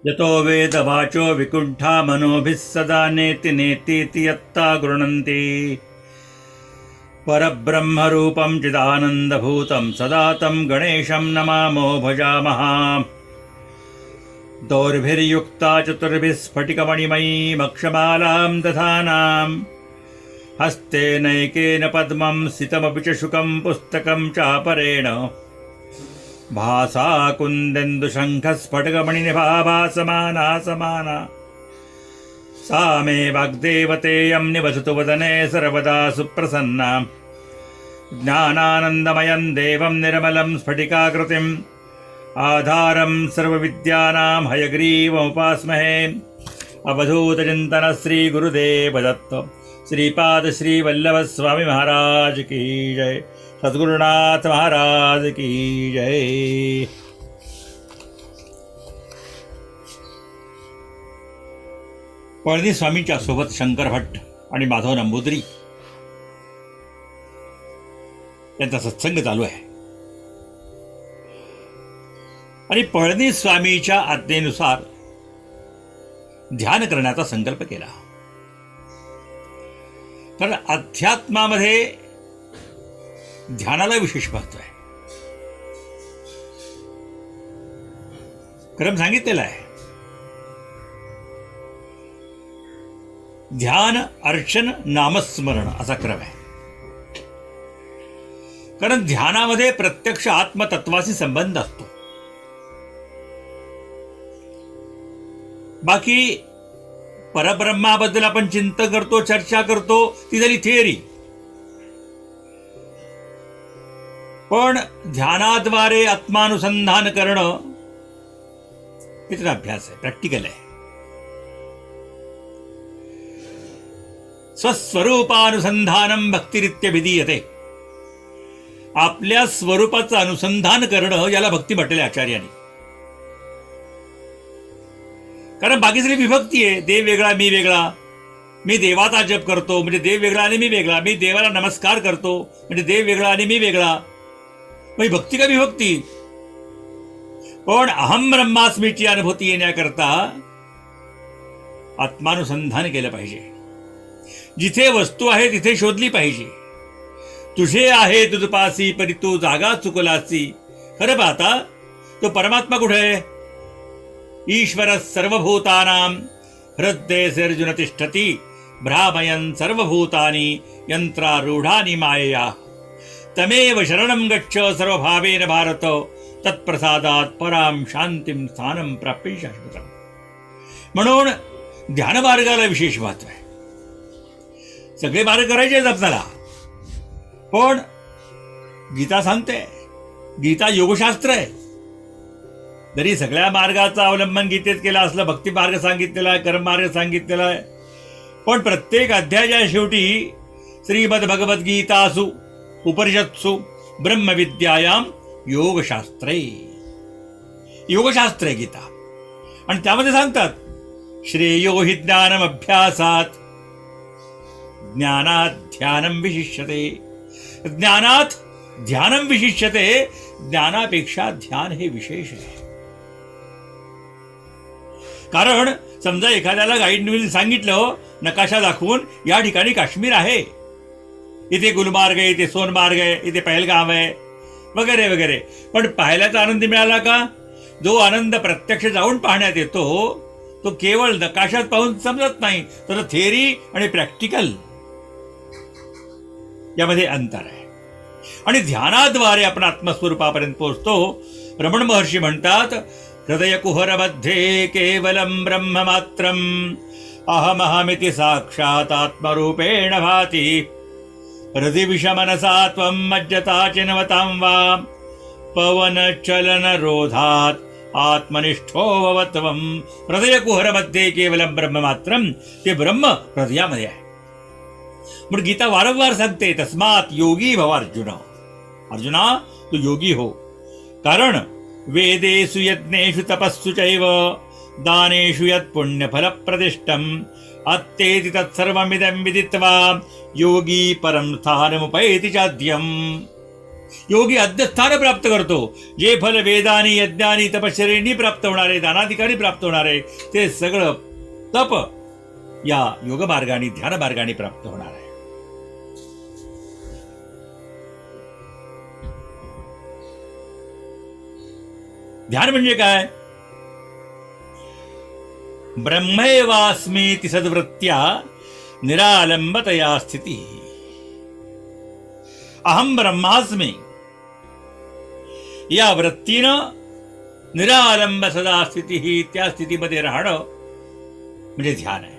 यतो वेदवाचो विकुण्ठा मनोभिः सदा नेति नेतीति यत्ता गृह्णन्ति परब्रह्मरूपं चिदानन्दभूतं सदा तं गणेशं नमामो भजामः। दौर्भिर्युक्ता चतुर्भिः स्फटिकमणिमयीमक्षमालां दधानां हस्तेनैकेन पद्मं स्थितमपि च शुकं पुस्तकं चापरेण भासा कुन्देन्दुशङ्खस्फटिकमणिनिभा भासमाना समाना सा मे वाग्देवतेयं निवसतु वदने सर्वदा सुप्रसन्ना। ज्ञानानन्दमयं देवं निर्मलं स्फटिकाकृतिम् आधारं सर्वविद्यानां हयग्रीवमुपास्महे। अवधूतचिन्तन श्री गुरुदेव दत्त श्रीपाद श्री वल्लभ स्वामी महाराज की जय। सद्गुरुनाथ महाराज की जय। पळनी स्वामींच्या सोबत शंकर भट्ट आणि माधव नंबूदरी यांचा सत्संग चालू आहे आणि पळनी स्वामीच्या आज्ञेनुसार ध्यान करण्याचा संकल्प केला। कारण अध्यात्मामध्ये ध्यानाला विशेष महत्व आहे। क्रम सांगितलेला आहे, ध्यान अर्चन नामस्मरण असा क्रम आहे। कारण ध्यानामध्ये प्रत्यक्ष आत्मतत्वाशी संबंध असतो। बाकी परब्रह्माबद्दल आपण चिंतन करतो, चर्चा करतो, ती झाली थिअरी। पण ध्यानाद्वारे आत्मानुसंधान करणं हे तर अभ्यास आहे, प्रॅक्टिकल आहे। स्वस्वरूपानुसंधानम भक्तिरित्यभिधीयते। आपल्या स्वरूपाचं अनुसंधान करणं याला भक्ती म्हटलेलं आहे आचार्यांनी। कारण बाकी सगळी विभक्ती आहे, देव वेगळा मी वेगळा, मी देवाचा जप करतो म्हणजे देव वेगळा आणि मी वेगळा, मी देवाला नमस्कार करतो म्हणजे देव वेगळा आणि मी वेगळा, म्हणजे भक्ती का विभक्ती। पण अहम ब्रह्मास्मीची अनुभूती येण्याकरता आत्मानुसंधान केलं पाहिजे। जिथे वस्तू आहे तिथे शोधली पाहिजे। तुझे आहे तुझपासी परी तू जागा चुकलासी। खरं पाहता तो परमात्मा कुठे आहे? ईश्वर सर्वभूतानां हृदयेऽर्जुन तिष्ठति भ्रामयन् सर्वभूतानि यंत्रारूढानि मायया। तमेव शरणं गच्छ सर्वभावेन भारत तत्प्रसादात् परां शांतिं स्थानं प्राप्य शाश्वतम्। म्हणून ध्यान मार्गाला विशेष महत्व आहे। सगळे मार्ग करायचे आहेत आपल्याला, पण गीता सांगते, गीता योगशास्त्र आहे। जरी सगळ्या मार्गाचं अवलंबन गीतेत केलं असलं, भक्ती मार्ग सांगितलेला आहे, कर्म मार्ग सांगितलेला आहे, पण प्रत्येक अध्यायाच्या शेवटी श्रीमद्भगवद्गीतासु उपनिषत्सु ब्रह्मविद्यायां योगशास्त्रे, योगशास्त्र आहे गीता। आणि त्यामध्ये सांगतात श्रेयो हि ज्ञानमभ्यासात् ज्ञानात् ध्यानं विशिष्यते। ज्ञानात ध्यानं विशिष्यते, ज्ञानापेक्षा ध्यान हे विशेष आहे। कारण समजा एखाद्याला गाईडने सांगितलं नकाशा दाखवून, या ठिकाणी काश्मीर आहे, इथे गुलमार्ग आहे, इथे सोनमार्ग आहे, इथे पहलगाम आहे वगैरे वगैरे, पण पाहायलाचा आनंद मिळाला का? जो आनंद प्रत्यक्ष जाऊन पाहण्यात येतो तो केवळ नकाशात पाहून समजत नाही, तर थिअरी आणि प्रॅक्टिकल यामध्ये अंतर आहे। आणि ध्यानाद्वारे आपण आत्मस्वरूपापर्यंत पोहोचतो। रमण महर्षी म्हणतात, हृदय कुहरमध्ये केवलम ब्रह्म मात्रम अहमहमिति साक्षात आत्मरूपेण भाति। हृदि विषमनसा त्वं मज्जता चिन्वतां वा पवन चलन रोधात आत्मनिष्ठो भव त्वं। हृदय कुहरमध्ये केवलम ब्रह्म मात्रम, ते ब्रह्म हृदयामध्ये आहे। म्हणून गीता वारंवार सांगते, तस्मात योगी भव अर्जुन। अर्जुना तू योगी हो। कारण वेदेषु यज्ञेषु तपस्सु चैव दानेषु यत् पुण्यफलप्रदिष्टम् अत्तेति तत्सर्वमिदं विदित्वा योगी परं स्थानमुपैति चाद्यम्। योगी अध्यस्थान प्राप्त करतो. जे फल वेदानी यज्ञानी तपश्चर्येनी प्राप्त होणारे, दानाधिकारी प्राप्त होणारे, ते सगळं तप या योग मार्गाने, ध्यान मार्गाने प्राप्त होणार आहे. ध्यान म्हणजे काय? ब्रह्मैवास्मीति सद्वृत्त्या निरालंबतया स्थिती. अहम ब्रह्मास्मी या वृत्तीनं निरालंब सदा स्थिती ही, त्या स्थितीमध्ये राहणं म्हणजे ध्यान आहे.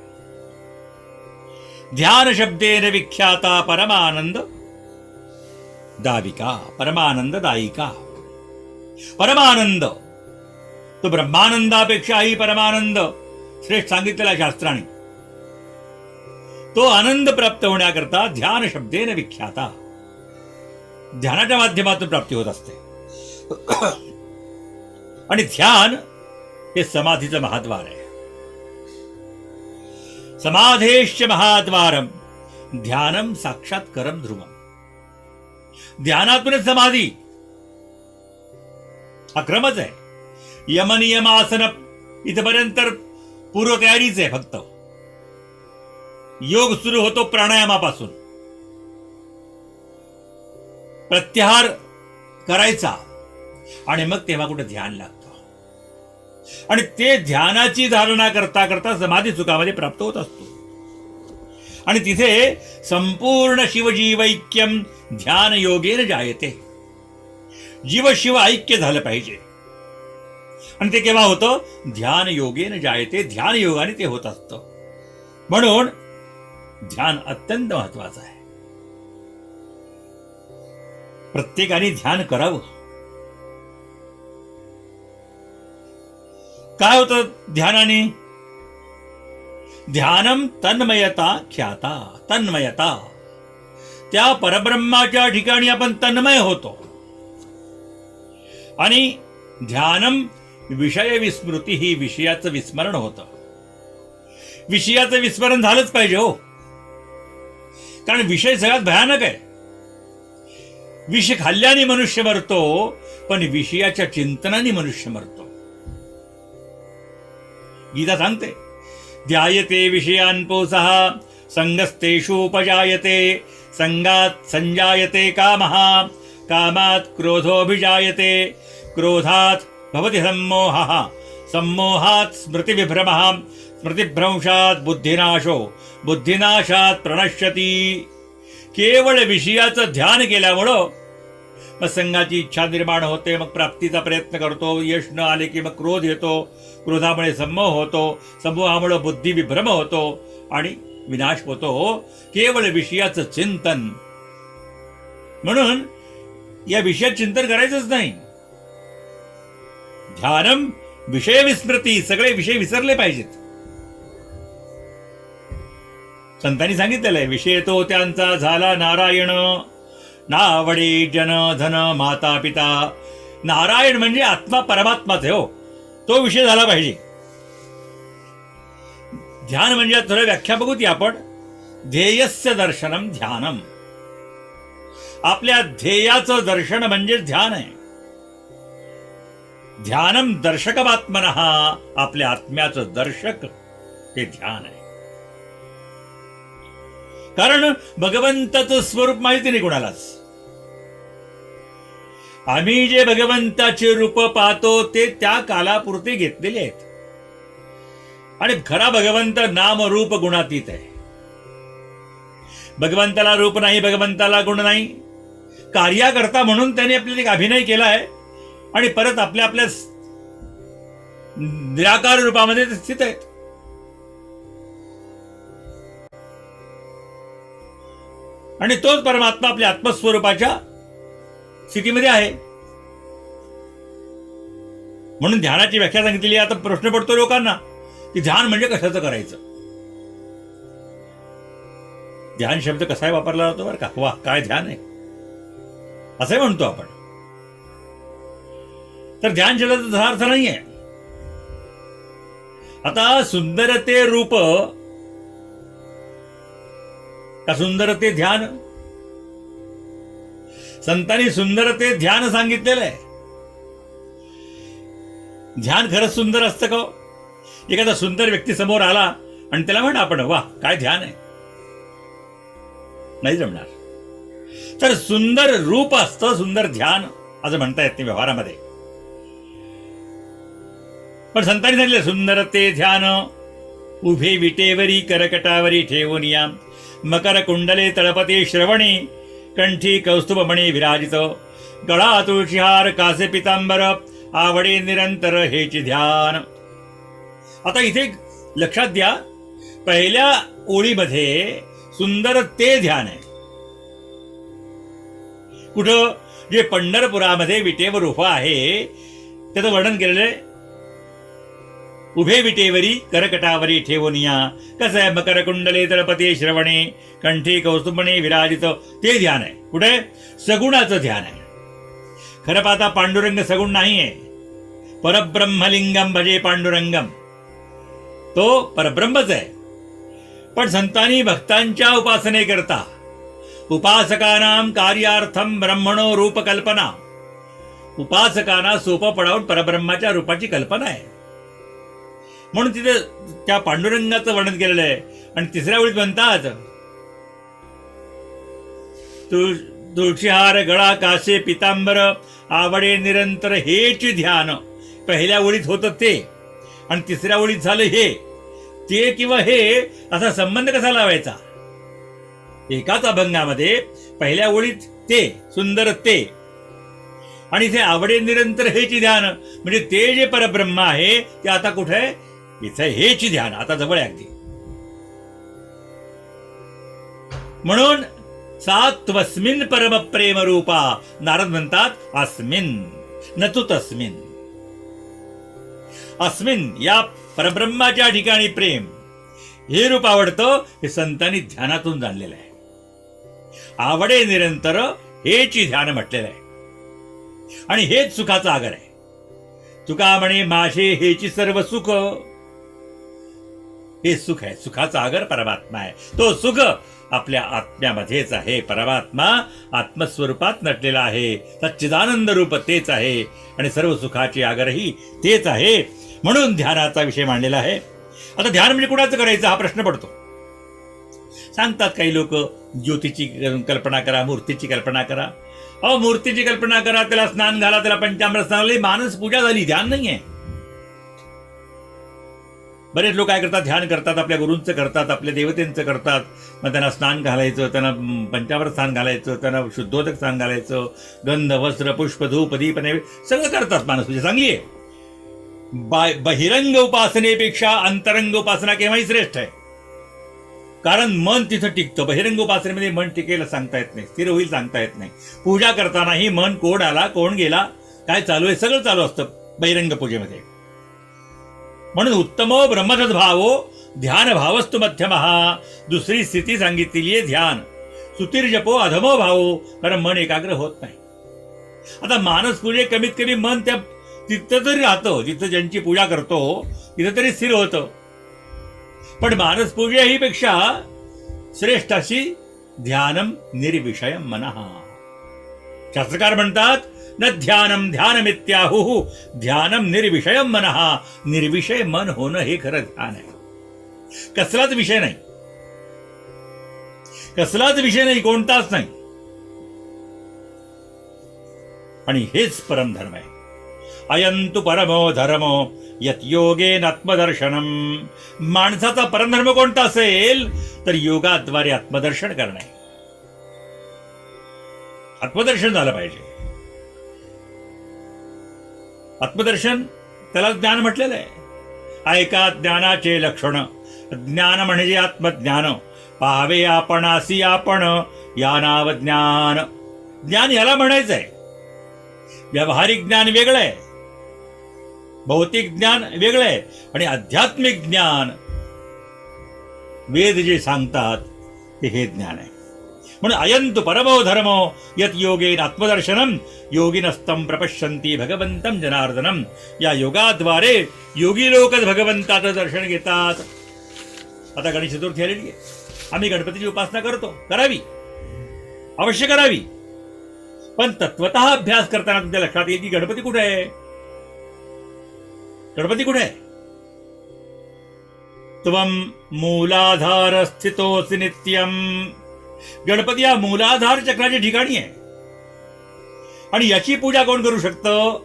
ध्यान शब्देन विख्याता परमानंद दाविका, परमानंद दायिका. परमानंद तो ब्रह्मानंदापेक्षाही परमानंद श्रेष्ठ सांगितलेला शास्त्राने. तो आनंद प्राप्त होण्याकरता ध्यान शब्देन विख्याता, ध्यानाच्या माध्यमातून प्राप्ती होत असते. आणि ध्यान हे समाधीचं महाद्वार आहे. समाधेश्च महाद्वारम ध्यानम साक्षात्करम ध्रुवम. ध्यानातूनच समाधी हा क्रमच आहे. यमनियमासन इथपर्यंत पूर्वतयारीच आहे. फक्त योग सुरू होतो प्राणायामापासून. प्रत्याहार करायचा आणि मग तेव्हा कुठे ध्यान लागतं. आणि ते ध्यानाची धारणा करता करता समाधी सुखामध्ये प्राप्त होत असतो. आणि तिथे संपूर्ण शिवजीवैक्यम ध्यान योगेन जायते. जीव शिव ऐक्य झालं पाहिजे. आणि ते केव्हा होतं? ध्यान योगेन जायते. ध्यान योगाने ते होत असतं. म्हणून ध्यान अत्यंत महत्वाचं आहे. प्रत्येकाने ध्यान करावं. काय होतं ध्यानाने? ध्यानम तन्मयता ख्याता. तन्मयता, त्या परब्रह्माच्या ठिकाणी आपण तन्मय होतो. आणि ध्यानम विषय विस्मृती, ही विषयाचं विस्मरण होतं. विषयाचं विस्मरण झालंच पाहिजे हो. कारण विषय सगळ्यात भयानक आहे. विष खाल्ल्याने मनुष्य मरतो, पण विषयाच्या चिंतनाने मनुष्य मरतो. गीता सांगते, ध्यायते विषयान् पुंसः संगस्तेषूपजायते, संगात् संजायते कामः, कामात् क्रोधोऽभिजायते, क्रोधात् भवति सम्मोहः, सम्मोहात् स्मृतिविभ्रमः, स्मृतिभ्रंशात् बुद्धिनाशो, बुद्धिनाशात् प्रणश्यति. केवळ विषयाचं ध्यान केल्यामुळं मग संघाची इच्छा निर्माण होते. मग प्राप्तीचा प्रयत्न करतो. यश न आले की मग क्रोध येतो. क्रोधामुळे सम्मोह होतो. सम्मोहामुळे बुद्धी विभ्रम होतो आणि विनाश होतो. केवळ विषयाचं चिंतन. म्हणून या विषयात चिंतन करायचंच नाही. ध्यानम विषय विस्मृती, सगळे विषय विसरले पाहिजेत. संतांनी सांगितलेलं आहे, विषय तो त्यांचा झाला नारायण, नावडे जन धन माता पिता. नारायण म्हणजे आत्मा परमात्माच आहे हो. तो विषय झाला पाहिजे. ध्यान म्हणजे थोडं व्याख्या बघू ती आपण. ध्येयस्य दर्शनम ध्यानम. आपल्या ध्येयाचं दर्शन म्हणजे ध्यान आहे. ध्यानम दर्शकमात्मनः, आपल्या आत्म्याचं दर्शक हे ध्यान आहे. कारण भगवंताचं स्वरूप माहिती नाही कोणालाच. आम्ही जे भगवंताचे रूप पाहतो ते त्या कालापुरते घेतलेले आहेत. आणि खरा भगवंत नाम रूप गुणातीत आहे. भगवंताला रूप नाही, भगवंताला गुण नाही. कार्याकर्ता म्हणून त्याने आपल्याला एक अभिनय केला आहे आणि परत आपल्या आपल्या निराकार रूपामध्ये ते स्थित आहेत. आणि तोच परमात्मा आपल्या आत्मस्वरूपाच्या स्थितीमध्ये आहे. म्हणून ध्यानाची व्याख्या सांगितलेली. आता प्रश्न पडतो लोकांना की ध्यान म्हणजे कशाचं करायचं. ध्यान शब्द कसा वापरला जातो बरं का. वा, काय ध्यान आहे असं म्हणतो आपण. तर ध्यान शब्दाचा तसा अर्थ नाहीये. आता सुंदर ते रूप का सुंदर ते ध्यान. संतांनी सुंदर ते ध्यान सांगितलेलं आहे. ध्यान खरंच सुंदर असतं का? एखादा सुंदर व्यक्ती समोर आला आणि त्याला म्हणा आपण वा काय ध्यान आहे, नाही जमणार. तर सुंदर रूप असतं, सुंदर ध्यान असं म्हणता येत नाही व्यवहारामध्ये. पण संतांनी सांगितले सुंदर ते ध्यान उभे विटेवरी करकटावरी ठेवून या मकर कुंडले तळपते श्रवणी कंठी कौस्तुभमणी विराजित गळा तुळशीहार कासे पितांबर आवडे निरंतर हेची ध्यान. आता इथे लक्षात द्या, पहिल्या ओळीमध्ये सुंदर ते ध्यान आहे. कुठं? जे पंढरपुरामध्ये विटेवर उभा आहे त्याचं वर्णन केलेलं आहे. उभे विटेवरी करकटावरी ठेवूनिया. कसं आहे? मकर कुंडले तळपते श्रवणे कंठी कौस्तुभमणी विराजित ते ध्यान आहे. कुठे? सगुणाचं ध्यान आहे. खरं पाहता पांडुरंग सगुण नाहीये. परब्रह्मलिंगम भजे पांडुरंगम, तो परब्रह्मच आहे. पण संतांनी भक्तांच्या उपासने करता उपासकानां कार्यार्थम ब्रह्मणो रूप कल्पना, उपासकांना सोपं पडावून परब्रह्माच्या रूपाची कल्पना आहे. म्हणून तिथे त्या पांडुरंगाचं वर्णन केलेलं आहे. आणि तिसऱ्या ओळीत म्हणतात तुळशीहार गळा कासे पितांबर आवडे निरंतर हेच ध्यान. पहिल्या ओळीत होतं ते आणि तिसऱ्या ओळीत झालं हे. ते किंवा हे असा संबंध कसा लावायचा? एकाच अभंगामध्ये पहिल्या ओळीत ते सुंदर ते आणि इथे आवडे निरंतर हेच ध्यान, म्हणजे ते जे परब्रह्म आहे ते आता कुठे आहे? इथे हेच ध्यान आता जवळ आहे अगदी. म्हणून सात्वस्मिन परम प्रेम रूपा. नारद म्हणतात अस्मिन न तू तस्मिन. अस्मिन या परब्रह्माच्या ठिकाणी प्रेम हे रूप आवडतं. हे संतांनी ध्यानातून जाणलेलं आहे. आवडे निरंतर हेच ध्यान म्हटलेलं आहे आणि हेच सुखाचा आगर आहे. तुका म्हणे माझे हेची सर्व सुख. हे सुख आहे, सुखाचा आगर परमात्मा आहे. तो सुख आपल्या आत्म्यामध्येच आहे. परमात्मा आत्मस्वरूपात नटलेला आहे. सच्चिदानंद रूप तेच आहे आणि सर्व सुखाचे आगरही तेच आहे. म्हणून ध्यानाचा विषय मांडलेला आहे. आता ध्यान म्हणजे कुणाचं करायचं हा प्रश्न पडतो. सांगतात काही लोक ज्योतीची कल्पना करा, मूर्तीची कल्पना करा. अहो मूर्तीची कल्पना करा, त्याला स्नान घाला, त्याला पंचामृत स्नान, मानस पूजा झाली, ध्यान नाहीये. बरेच लोक काय करतात? ध्यान करतात, आपल्या गुरूंचं करतात, आपल्या देवतेंचं करतात. मग त्यांना स्नान घालायचं, त्यांना पंचामृत स्नान घालायचं, त्यांना शुद्धोदक स्नान घालायचं, गंध वस्त्र पुष्प धूप दीप नैवेद्य सगळं करतात. मानस पूजा चांगली आहे. बहिरंग उपासनेपेक्षा अंतरंग उपासना केव्हाही श्रेष्ठ आहे. कारण मन तिथं टिकतं. बहिरंग उपासनेमध्ये मन टिकेल सांगता येत नाही, स्थिर होईल सांगता येत नाही. पूजा करतानाही मन कोण आला कोण गेला काय चालू आहे सगळं चालू असतं बहिरंग पूजेमध्ये. म्हणून उत्तमो ब्रह्मतद्भावो ध्यान भावस्तु मध्यमहा. दुसरी स्थिती सांगितलेली आहे ध्यान. सुतीर्जपो अधमो भावो, कारण मन एकाग्र होत नाही. आता मानस पूजे कमीत कमी मन त्या तिथं तरी राहतं, जिथं ज्यांची पूजा करतो तिथं तरी स्थिर होतं. पण मानस पूजा ही पेक्षा श्रेष्ठ अशी ध्यानम निर्विषयम मनः. शास्त्रकार म्हणतात न ध्यानम ध्यानमित्याहुः ध्यानम निर्विषयम मनः. निर्विषय मन होणं हे खरं ध्यान आहे. कसलाच विषय नाही, कसलाच विषय नाही, कोणताच नाही. आणि हेच परमधर्म आहे. अयंतु परमो धर्मो यत योगेन आत्मदर्शनम. माणसाचा परमधर्म कोणता असेल तर योगाद्वारे आत्मदर्शन करणे. आत्मदर्शन झालं पाहिजे. आत्मदर्शन त्याला ज्ञान म्हटलेलं आहे. ऐका ज्ञानाचे लक्षण. ज्ञान म्हणजे आत्मज्ञान. पाहावे आपणासी आपण या नाव ज्ञान. ज्ञान याला म्हणायचंय. व्यावहारिक ज्ञान वेगळं आहे, भौतिक ज्ञान वेगळं आहे आणि आध्यात्मिक ज्ञान वेद जे सांगतात ते हे ज्ञान आहे. म्हणून अयंतु परमो धर्मो यत योगेन आत्मदर्शनम योगिनस्तम प्रपश्यन्ति भगवंतम जनार्दनम. या योगाद्वारे योगी लोकच भगवंताचं दर्शन घेतात. आता गणेश चतुर्थी आलेली आहे. आम्ही गणपतीची उपासना करतो, करावी, अवश्य करावी. पण तत्वतः अभ्यास करताना तुमच्या लक्षात येईल की गणपती कुठे आहे? गणपती कुठे आहे? त्वं मूलाधार स्थितोऽसि नित्यम. गणपती या मूलाधार चक्राच्या ठिकाणी आहे. आणि याची पूजा कोण करू शकतं?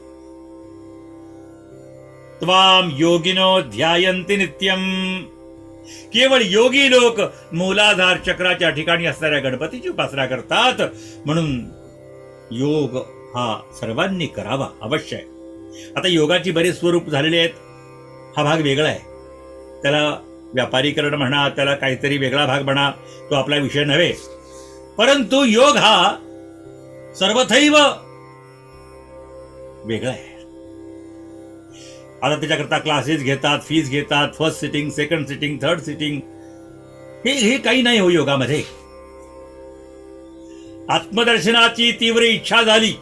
त्वाम योगिनो ध्यायन्ति नित्यम. केवळ योगी लोक मूलाधार चक्राच्या ठिकाणी असणाऱ्या गणपतीची उपासना करतात. म्हणून योग हा सर्वांनी करावा अवश्य आहे. आता योगाची बरेच स्वरूप झालेले आहेत. हा भाग वेगळा आहे. त्याला व्यापारीकरण म्हणा, त्याला काहीतरी वेगळा भाग म्हणा, तो आपला विषय नव्हे. परंतु योग हा सर्वथैव वेगळा आहे. आता त्याच्याकरता क्लासेस घेतात, फीस घेतात, first sitting, second sitting, third sitting, हे काही नाही हो योगामध्ये. आत्मदर्शनाची तीव्र इच्छा झाली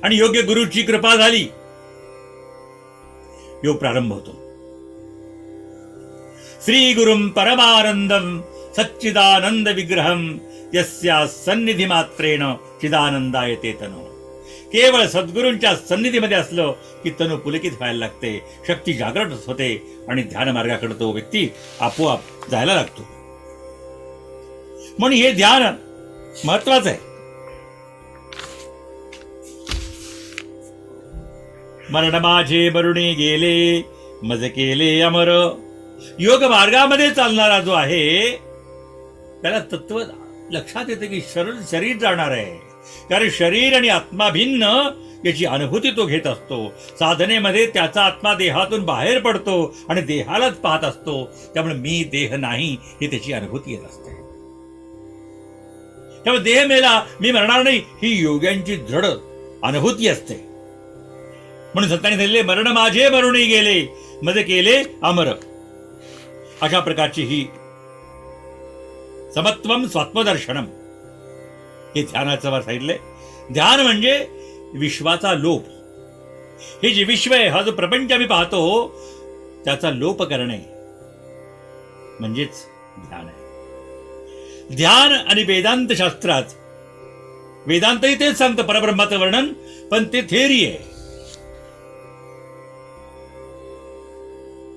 आणि योग्य गुरुची कृपा झाली, योग प्रारंभ होतो. श्री गुरुम परमानंदम सच्चिदानंद विग्रहम यस्या सन्निधी मात्रेण चिदानंदायते तनु. केवळ सद्गुरूंच्या सन्निधीमध्ये असलं की तनु पुलकित व्हायला लागते, शक्ती जागृत होते आणि ध्यान मार्गाकडे तो व्यक्ती आपोआप जायला लागतो. म्हणून हे ध्यान महत्वाचं आहे. मरण माझे मरुणी गेले, मज केले अमर. योग मार्गामध्ये चालणारा जो आहे त्याला तत्व लक्षात येते की शरीर जाणार आहे. कारण शरीर आणि आत्मा भिन्न याची अनुभूती तो घेत असतो. साधनेमध्ये त्याचा आत्मा देहातून बाहेर पडतो आणि देहालाच पाहत असतो. त्यामुळे मी देह नाही ही त्याची अनुभूती येत असते. त्यामुळे देह मेला मी मरणार नाही ही योग्यांची दृढ अनुभूती असते. म्हणून संतांनी सांगितले मरण माझे मरुणी गेले, मज केले अमर. अशा प्रकारची ही समत्वम स्वात्मदर्शनम हे ध्यानाचं वर सांगितलंय. ध्यान म्हणजे विश्वाचा लोप. हे जे विश्व आहे, हा जो प्रपंच आम्ही पाहतो त्याचा लोप करणे म्हणजेच ध्यान आहे. ध्यान आणि वेदांत शास्त्रात वेदांतही तेच सांगतं परब्रह्माचं वर्णन, पण ते थेअरी आहे.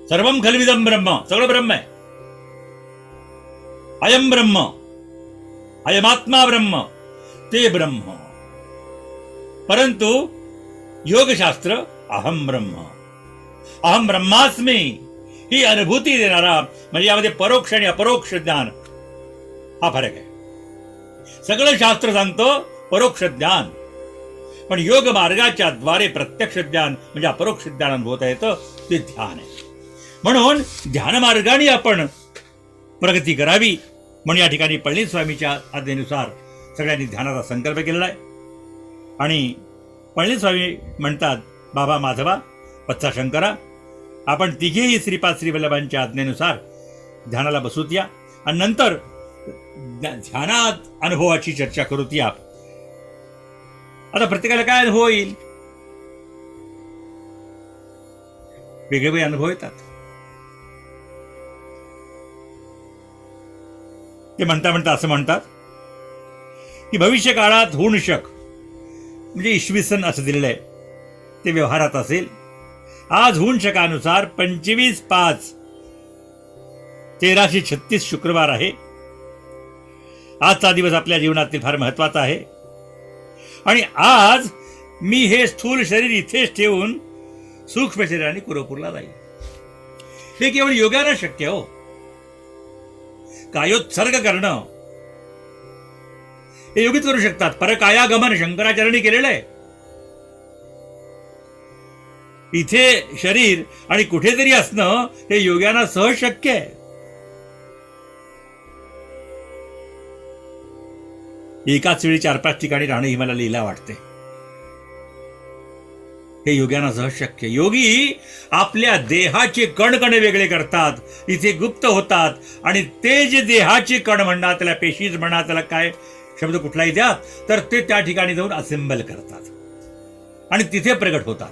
सर्वम खल्विदम ब्रह्म, सगळं ब्रह्म आहे. अयम ब्रह्म, अयमात्मा ब्रह्म, ते ब्रह्म. परंतु योगशास्त्र अहम ब्रह्म, अहम ब्रह्मास्मी ही अनुभूती देणारा, म्हणजे यामध्ये परोक्ष आणि अपरोक्ष ज्ञान हा फरक आहे. सगळं शास्त्र सांगतं परोक्ष ज्ञान, पण योग मार्गाच्या द्वारे प्रत्यक्ष ज्ञान म्हणजे अपरोक्ष ज्ञान अनुभवता येतं, ते ध्यान आहे. म्हणून ध्यान मार्गाने आपण प्रगती करावी. म्हणून या ठिकाणी पळणीस्वामीच्या आज्ञेनुसार सगळ्यांनी ध्यानाचा संकल्प केलेला आहे. आणि पळणीस्वामी म्हणतात, बाबा माधवा, पच्चा शंकरा, आपण तिघेही श्रीपाद श्रीवल्लभांच्या आज्ञेनुसार ध्यानाला बसूत या आणि नंतर ध्यानात अनुभवाची चर्चा करूत या. आता प्रत्येकाला काय अनुभव येईल? वेगवेगळे अनुभव येतात. ते म्हणता म्हणता असं म्हणतात की भविष्य काळात होणशक म्हणजे इसवी सन असं दिलेलं आहे, ते व्यवहारात असेल. आज होणशकानुसार 25/5/1336 शुक्रवार आहे. आजचा दिवस आपल्या जीवनातील फार महत्वाचा आहे. आणि आज मी हे स्थूल शरीर इथेच ठेवून सूक्ष्म शरीराने कुरोपूरला जाईल. हे केवळ योगाला शक्य हो. कायोत्सर्ग करणं हे योगीच करू शकतात. परकायागमन शंकराचार्यांनी केलेलं आहे. इथे शरीर आणि कुठेतरी असणं हे योग्यांना सहज शक्य आहे. एकाच वेळी 4-5 ठिकाणी राहणं ही मला लीला वाटते. हे योग्यांना सहज शक्य. योगी आपल्या देहाचे कणकण वेगळे करतात, इथे गुप्त होतात आणि ते जे देहाचे कण म्हणतात, त्याला पेशीज म्हणा, त्याला काय शब्द कुठलाही द्या, तर ते त्या ठिकाणी जाऊन असेंबल करतात आणि तिथे प्रगट होतात.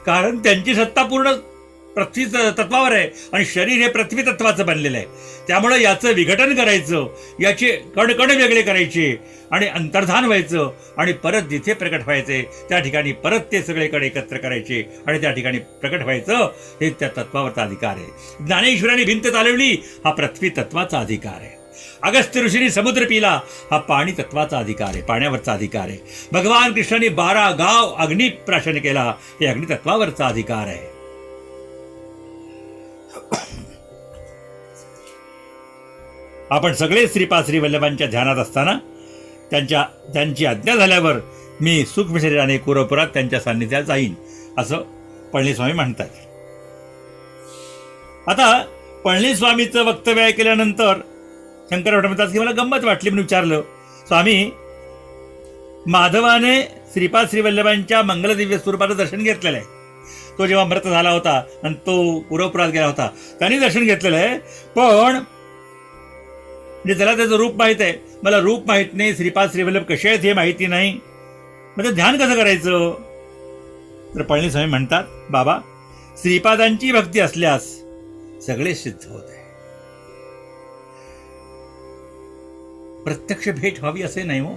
कारण त्यांची सत्ता पूर्ण पृथ्वी तत्वावर आहे आणि शरीर हे पृथ्वी तत्वाचं बनलेलं आहे. त्यामुळे याचं विघटन करायचं, याचे कणकण वेगळे करायचे आणि अंतर्धान व्हायचं आणि परत जिथे प्रकट व्हायचे त्या ठिकाणी परत ते सगळे कण एकत्र करायचे आणि त्या ठिकाणी प्रकट व्हायचं. हे त्या तत्वावरचा अधिकार आहे. ज्ञानेश्वरांनी भिंत चालवली, हा पृथ्वी तत्वाचा अधिकार आहे. अगस्त्य ऋषींनी समुद्र पिला, हा पाणी तत्वाचा अधिकार आहे, पाण्यावरचा अधिकार आहे. भगवान कृष्णाने 12 गाव अग्नी प्राशन केला, हे अग्नितत्वावरचा अधिकार आहे. आपण सगळे श्रीपाद श्री वल्लभांच्या ध्यानात असताना त्यांची आज्ञा झाल्यावर मी सूक्ष्म शरीराने कुरपुरात त्यांच्या सान्निध्यात जाईन, असं पळणीस्वामी म्हणतात. आता पळणीस्वामीचं वक्तव्य ऐकल्यानंतर शंकर म्हणतात की मला गंमत वाटली म्हणून विचारलं, स्वामी, माधवाने श्रीपाद श्री वल्लभांच्या मंगलदिव्य स्वरूपाचं दर्शन घेतलेलं आहे. तो जेव्हा मृत झाला होता आणि तो कुरपुरात गेला होता, त्यांनी दर्शन घेतलेलं आहे. पण म्हणजे त्याला त्याचं रूप माहित आहे, मला रूप माहित नाही, श्रीपाद श्रीवल्लभ कसे आहेत हे माहिती नाही, म्हणजे ध्यान कसं करायचं? तर पळणीस्वामी म्हणतात, बाबा, श्रीपादांची भक्ती असल्यास सगळे सिद्ध होत आहे. प्रत्यक्ष भेट व्हावी असे नाही हो.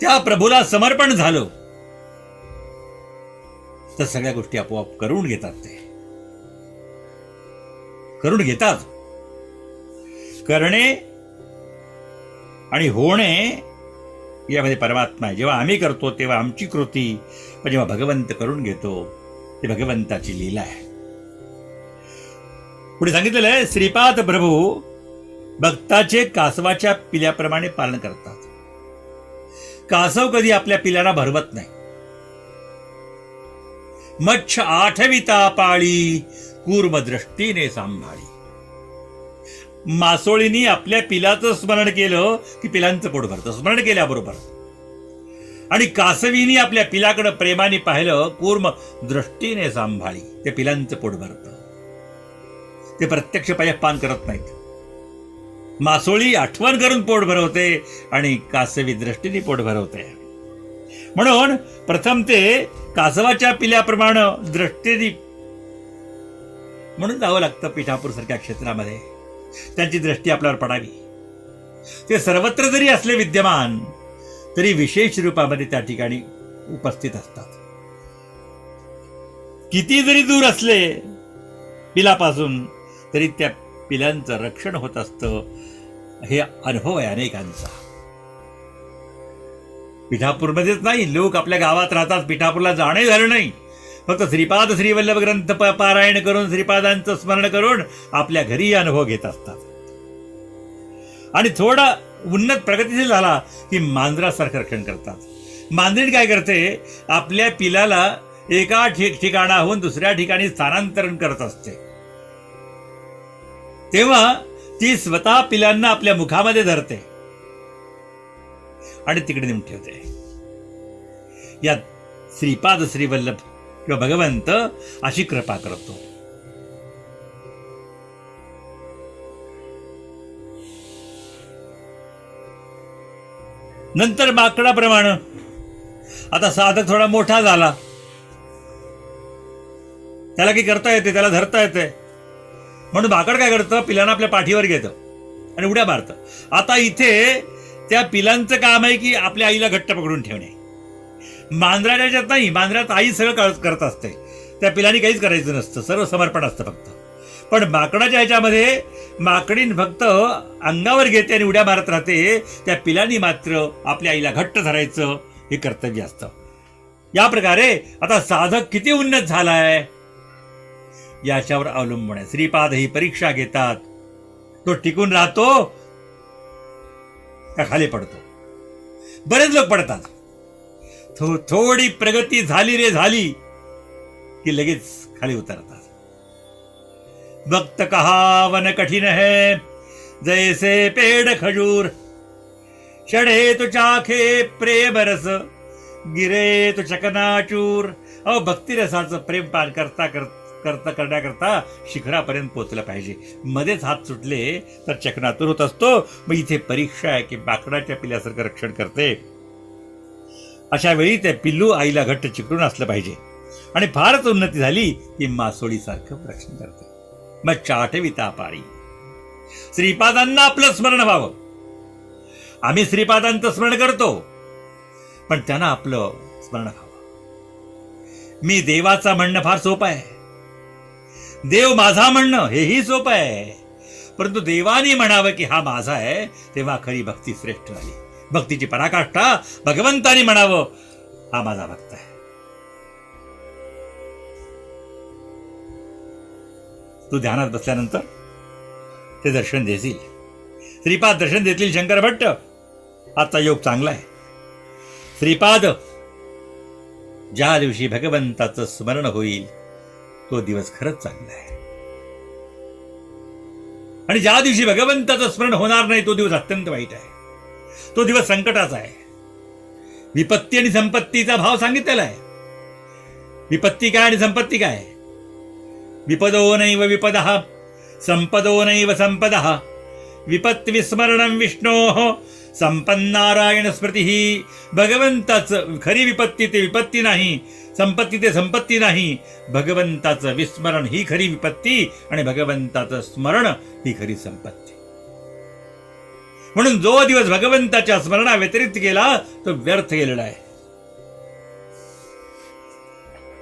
त्या प्रभूला समर्पण झालं तर सगळ्या गोष्टी आपोआप करून घेतात. ते करून घेतात. करणे आणि होणे यामध्ये परमात्मा आहे. जेव्हा आम्ही करतो तेव्हा आमची कृती, पण जेव्हा भगवंत करून घेतो ते भगवंताची लीला आहे. पुढे सांगितलेलं आहे, श्रीपाद प्रभू भक्ताचे कासवाच्या पिल्याप्रमाणे पालन करतात. कासव कधी आपल्या पिल्याला भरवत नाही. मच्छ आठविता पाळी, कूर्म दृष्टीने सांभाळी. मासोळीनी आपल्या पिलाचं स्मरण केलं की पिलांचं पोट भरतं, स्मरण केल्याबरोबर. आणि कासवीनी आपल्या पिलाकडे प्रेमाने पाहिलं, कूर्म दृष्टीने सांभाळी, ते पिलांचं पोट भरतं. ते प्रत्यक्ष पान करत नाहीत. मासोळी आठवण करून पोट भरवते आणि कासवी दृष्टीने पोट भरवते. म्हणून प्रथम ते कासवाच्या पिल्याप्रमाणे दृष्टीने म्हणून जावं लागतं पिठापूर सारख्या क्षेत्रामध्ये. त्यांची दृष्टी आपल्यावर पडावी. ते सर्वत्र जरी असले विद्यमान तरी विशेष रूपामध्ये त्या ठिकाणी उपस्थित असतात. किती जरी दूर असले पिलापासून तरी त्या पिलांचं रक्षण होत असतं. हे अनुभव आहे अनेकांचा. पिठापूरमध्येच नाही, लोक आपल्या गावात राहतात, पिठापूरला जाणे झालं नाही. फक्त श्रीपाद श्रीवल्लभ ग्रंथ पारायण करून, श्रीपादांचं स्मरण करून आपल्या घरी अनुभव घेत असतात. आणि थोडा उन्नत प्रगतीशील झाला की मांजरासारखं रक्षण करतात. मांजरीण काय करते, आपल्या पिलाला एका ठिकाणाहून दुसऱ्या ठिकाणी स्थानांतरण करत असते. तेव्हा ती स्वतः पिलांना आपल्या मुखामध्ये धरते आणि तिकडे नेऊन ठेवते. यात श्रीपाद श्रीवल्लभ किंवा भगवंत अशी कृपा करतो. नंतर माकडाप्रमाणे आता साधक थोडा मोठा झाला, त्याला काही करता येते, त्याला धरता येते. म्हणून माकड काय करतं, पिलांना आपल्या पाठीवर घेतं आणि उड्या मारतं. आता इथे त्या पिलांचं काम आहे की आपल्या आईला घट्ट पकडून ठेवणे. मांजराच्या ह्याच्यात नाही, मांजरात आई सगळं करत असते, त्या पिलांनी काहीच करायचं नसतं, सर्व समर्पण असतं फक्त. पण माकडाच्या ह्याच्यामध्ये माकडीन फक्त अंगावर घेते आणि उड्या मारत राहते. त्या पिलांनी मात्र आपल्या आईला घट्ट धरायचं हे कर्तव्य असतं. या प्रकारे आता साधक किती उन्नत झालाय याच्यावर अवलंबून आहे. श्रीपाद ही परीक्षा घेतात, तो टिकून राहतो का खाली पडतो. बरेच लोक पडतात. थोडी प्रगती झाली रे झाली की लगेच खाली उतरतात. भक्त कहावन कठीण है, जैसे पेड़ खजूर, चढ़े तो चाखे प्रेम रस, गिरे तो चकनाचूर. अहो, भक्तिरसाचं प्रेम पान करण्याकरता शिखरापर्यंत पोहोचलं पाहिजे. मध्येच हात सुटले तर चकनाचूर होत असतो. मग इथे परीक्षा आहे की माकडाच्या पिल्यासारखं रक्षण करते. अशा वेळी ते पिल्लू आईला घट्ट चिकटून असलं पाहिजे. आणि फारच उन्नती झाली की मासोळीसारखं रक्षण करते. मग चाटविता पारी. श्रीपादांना आपलं स्मरण व्हावं. आम्ही श्रीपादांचं स्मरण करतो, पण त्यांना आपलं स्मरण व्हावं. मी देवाचा म्हणणं फार सोपं आहे, देव माझा म्हणणं हेही सोपं आहे, परंतु देवाने म्हणावं की हा माझा आहे, तेव्हा खरी भक्ती श्रेष्ठ झाली. भक्तीची पराकाष्ठा भगवंतानी म्हणावं हा माझा भक्त आहे. तू ध्यानात बसल्यानंतर ते दर्शन देशील. श्रीपाद दर्शन देतील शंकर भट्ट. आजचा योग चांगला आहे. श्रीपाद ज्या दिवशी भगवंताचं स्मरण होईल तो दिवस खरंच चांगला आहे, आणि ज्या दिवशी भगवंताचं स्मरण होणार नाही तो दिवस अत्यंत वाईट आहे. तो दिवस संकटाचा आहे. विपत्ती आणि संपत्तीचा भाव सांगितलेला आहे. विपत्ती काय आणि संपत्ती काय? विपदो नैव विपदः संपदो नैव संपदः विपत् विस्मरणं विष्णोः संपन्नारायण स्मृती. भगवंताचं खरी विपत्ती ते विपत्ती नाही, संपत्ती ते संपत्ती नाही. भगवंताचं विस्मरण ही खरी विपत्ती आणि भगवंताचं स्मरण ही खरी संपत्ती. म्हणून जो दिवस भगवंताच्या स्मरणा व्यतिरिक्त गेला तो व्यर्थ गेलेला आहे.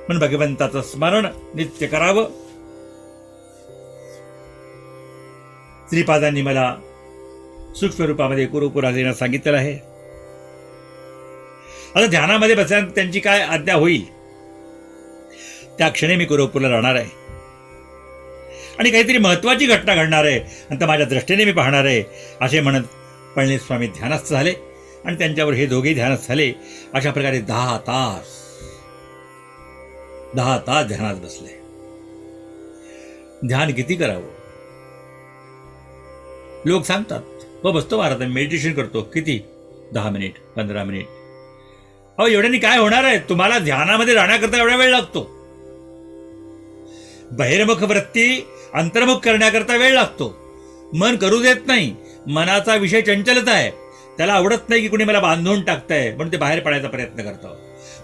म्हणून भगवंताचं स्मरण नित्य करावं. श्रीपादांनी मला सूक्ष्म रूपामध्ये कुरुपुरा देण्यास सांगितलेलं आहे. आता ध्यानामध्ये बसल्यानंतर त्यांची काय आज्ञा होईल त्या क्षणी मी कुरुपूरला राहणार आहे आणि काहीतरी महत्वाची घटना घडणार आहे आणि माझ्या दृष्टीने मी पाहणार आहे असे म्हणत पळणीस्वामी ध्यानस्थ झाले आणि त्यांच्यावर हे दोघेही ध्यानस्थ झाले. अशा प्रकारे 10 तास ध्यानात बसले. ध्यान किती करावं? लोक सांगतात व बसतो महाराज मेडिटेशन करतो किती 10 मिनिट 15 मिनिट. अहो एवढ्यानी काय होणार आहे? तुम्हाला ध्यानामध्ये राहण्याकरता एवढा वेळ लागतो. बहिर्मुख वृत्ती अंतर्मुख करण्याकरता वेळ लागतो. मन करू देत नाही. मनाचा विषय चंचलता आहे. त्याला आवडत नाही की कुणी मला बांधून टाकतंय म्हणून ते बाहेर पडायचा प्रयत्न करतो.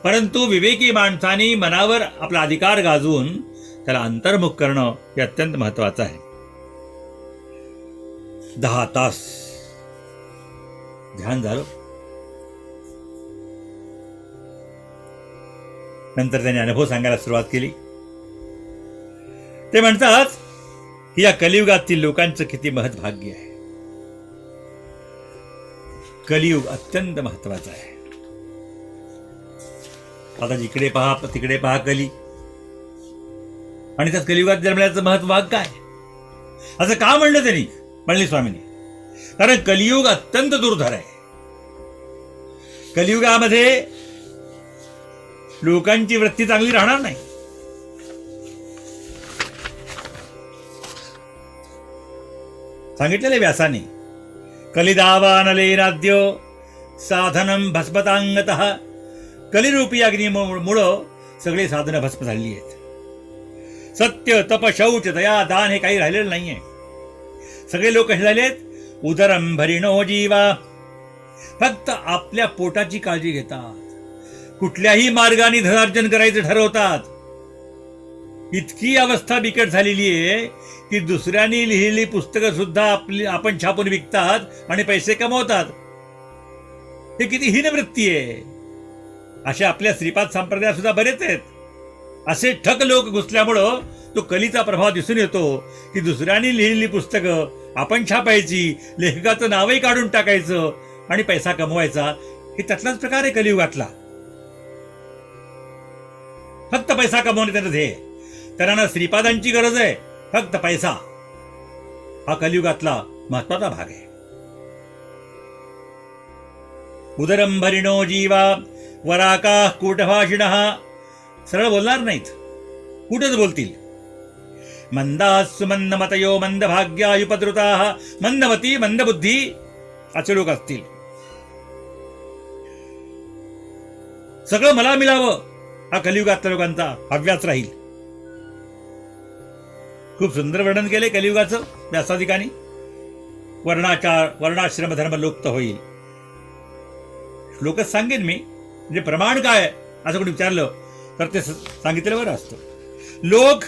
परंतु विवेकी माणसाने मनावर आपला अधिकार गाजवून त्याला अंतर्मुख करणं हे अत्यंत महत्वाचं आहे. 10 तास ध्यान झालं. नंतर त्याने अनुभव सांगायला सुरुवात केली. ते म्हणतात की या कलियुगातील लोकांचं किती महत्भाग्य आहे. कलियुग अत्यंत महत्वाचा आहे. आता जिकडे पहा तिकडे पहा कली, आणि त्यात कलियुगात जन्मण्याचं महत्व काय असं का म्हणलं त्यांनी पळणीस्वामींनी? कारण कलियुग अत्यंत दुर्धर आहे. कलियुगामध्ये लोकांची वृत्ती चांगली राहणार नाही. सांगितलेले व्यासाने कलिदावानलेनाद्यो साधनं भस्मतांगतः. कलिरूपी अग्नीमुळं सगळे साधनं भस्म झालेली आहेत. सत्य तप शौच दया दान हे काही राहिलेलं नाहीये. सगळे लोक कसे झालेत? उदरं भरिणो जीवा. फक्त आपल्या पोटाची काळजी घेतात. कुठल्याही मार्गाने धनार्जन करायचं ठरवतात. इतकी अवस्था बिकट झालेली आहे की दुसऱ्यांनी लिहिलेली पुस्तकं सुद्धा आपण छापून विकतात आणि पैसे कमवतात. हे किती हीन वृत्ती आहे. असे आपल्या श्रीपाद संप्रदायात सुद्धा बरेच आहेत. असे ठक लोक घुसल्यामुळं तो कलीचा प्रभाव दिसून येतो की दुसऱ्यांनी लिहिलेली पुस्तकं आपण छापायची, लेखकाचं नावही काढून टाकायचं आणि पैसा कमवायचा. हे त्यातलाच प्रकार आहे कलियुगातला. फक्त पैसा कमवणे त्यांचं ध्येय. त्यांना श्रीपादांची गरज आहे फक्त पैसा. हा कलियुगातला महत्वाचा भाग आहे. उदरं भरिणो जीवा वराका कूटभाषिणः. सरळ बोलणार नाहीत, कुठंच बोलतील. मंदास्सु मंदमतयो मंदभाग्या युपद्रुताः. मंदमती मंदबुद्धी असे लोक असतील. सगळं मला मिळावं हा कलियुगातल्या लोकांचा हव्यास राहील. खूप सुंदर वर्णन केले कलियुगाचं व्यासाधिकांनी. वर्णाश्रम धर्म लुप्त होईल. श्लोकच सांगेन मी, म्हणजे प्रमाण काय असं कोणी विचारलं तर ते सांगितलेलं बरं असतं. लोक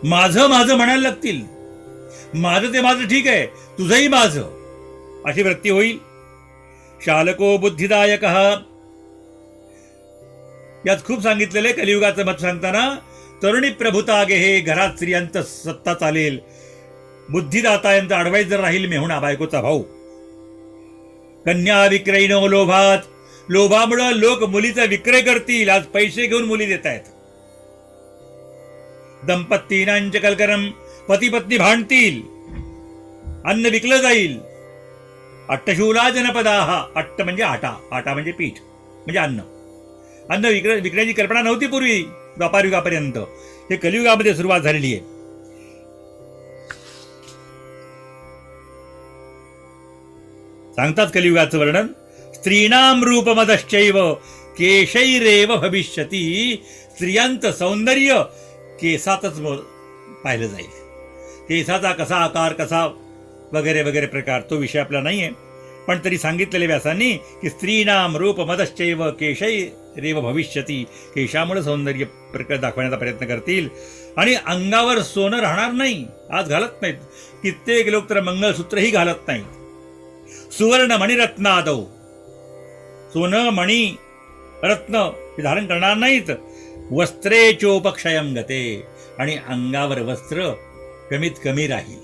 माझं माझं म्हणायला लागतील. माझं ते माझं ठीक आहे, तुझंही माझं, अशी वृत्ती होईल. शालको बुद्धिदायक, यात खूप सांगितलेलं आहे कलियुगाचं मत सांगताना. तरुणी प्रभुता गे, हे घरात स्त्रियांचं सत्ता चालेल. बुद्धिदाता यांचा अडवायझर राहील मेहुणा, बायकोचा भाऊ. कन्या विक्रयीनो लोभात, लोभामुळं लोक मुलीचा विक्रय करतील. आज पैसे घेऊन मुली देत आहेत. दंपतीनांच कलकरम, पती पत्नी भांडतील, अन्न विकलं जाईल. अट्टशूला जनपदाहा, अट्ट म्हणजे आटा, आटा म्हणजे पीठ म्हणजे अन्न. अन्न विकण्याची कल्पना नव्हती पूर्वी व्यापार युगापर्यंत. हे कलियुगामध्ये सुरुवात झालेली आहे. सांगतात कलियुगाचं वर्णन. स्त्रीणाम रूपमदश्चैव केशैरेव भविष्यती. स्त्रियांचं सौंदर्य केसातच पाहिलं जाईल. केसाचा कसा आकार, कसा वगैरे वगैरे प्रकार, तो विषय आपला नाहीये. पण तरी सांगितलेले व्यासांनी की स्त्रीणाम रूपमदश्चैव केशैरेव भविष्यती. केशामुळे सौंदर्य दाखवण्याचा प्रयत्न करतील. आणि अंगावर सोनं राहणार नाही. आज घालत नाहीत कित्येक लोक, तर मंगळसूत्रही घालत नाहीत. सुवर्ण मणिरत्नादौ, सोनं मणी रत्न हे धारण करणार नाहीत. वस्त्रे चोपक्षयम गते, आणि अंगावर वस्त्र कमीत कमी राहील.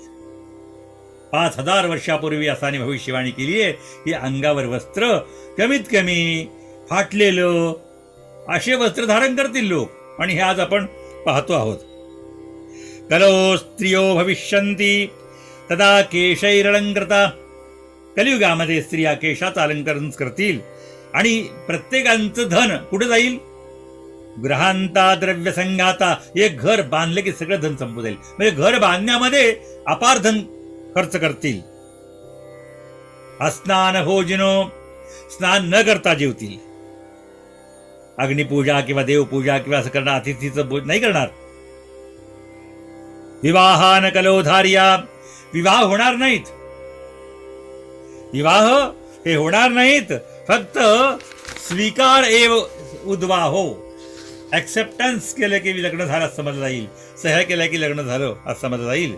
5000 वर्षापूर्वी असाने भविष्यवाणी केली आहे की अंगावर वस्त्र कमीत कमी फाटलेलं असे वस्त्र धारण करतील लोक. आणि हे आज आपण पाहतो आहोत. कलो स्त्रियो भविष्यन्ति तदा केशैरलंकृता. कलियुगामध्ये स्त्रिया केशाचं अलंकरण करतील. आणि प्रत्येकांचं धन कुठे जाईल? ग्रहांता द्रव्य संघाता. एक घर बांधले की सगळं धन संपू जाईल. म्हणजे घर बांधण्यामध्ये अपार धन खर्च करतील. अस्नान भोजनो, स्नान न करता जेवतील. अग्निपूजा किंवा देवपूजा किंवा असं करणार, अतिथीचं भोजन नाही करणार. विवाहान कलोधार्या, विवाह होणार नाहीत. विवाह हे होणार नाहीत. फक्त स्वीकार एव उद्वाहो. ऍक्सेप्टन्स केलं की लग्न झालं असं समजलं जाईल. सह्या केल्या की लग्न झालं असं समजलं जाईल.